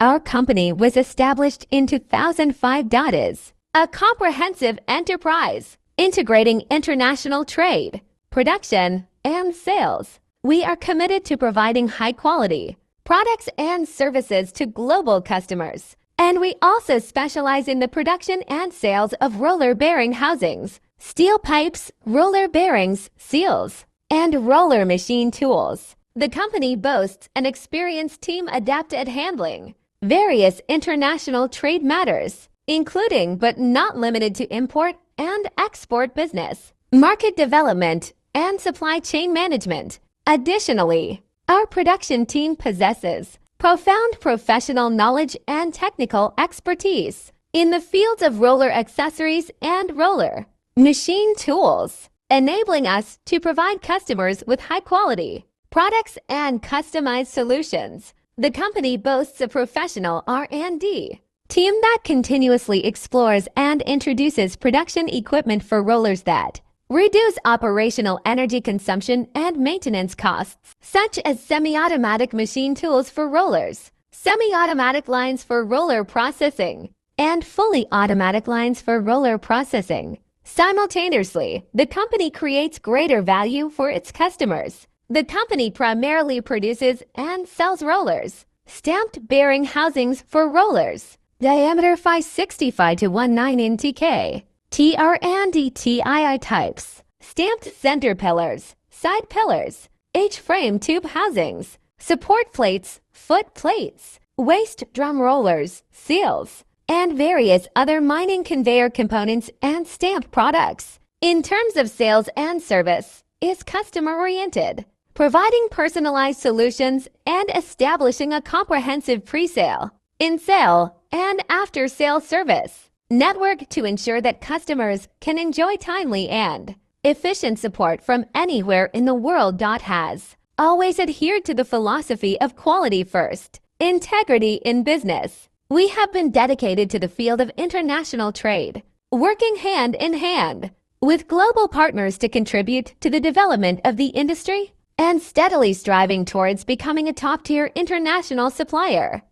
Our company was established in 2005. Is a comprehensive enterprise integrating international trade, production, and sales. We are committed to providing high-quality products and services to global customers, and we also specialize in the production and sales of roller bearing housings, steel pipes, roller bearings, seals, and roller machine tools. The company boasts an experienced team adept at handling various international trade matters, including but not limited to import and export business, market development, and supply chain management. Additionally, our production team possesses profound professional knowledge and technical expertise in the fields of roller accessories and roller machine tools, enabling us to provide customers with high-quality products and customized solutions. The company boasts a professional R&D team that continuously explores and introduces production equipment for rollers that reduce operational energy consumption and maintenance costs, such as semi-automatic machine tools for rollers, semi-automatic lines for roller processing, and fully automatic lines for roller processing. Simultaneously, the company creates greater value for its customers. The company primarily produces and sells rollers, stamped bearing housings for rollers, diameter 565 to 19 TK, TR and TII types, stamped center pillars, side pillars, H-frame tube housings, support plates, foot plates, waste drum rollers, seals, and various other mining conveyor components and stamped products. In terms of sales and service, is customer-oriented, providing personalized solutions and establishing a comprehensive pre-sale, in-sale, and after-sale service network to ensure that customers can enjoy timely and efficient support from anywhere in the world. Has always adhered to the philosophy of quality first, integrity in business. We have been dedicated to the field of international trade, working hand in hand with global partners to contribute to the development of the industry and steadily striving towards becoming a top-tier international supplier.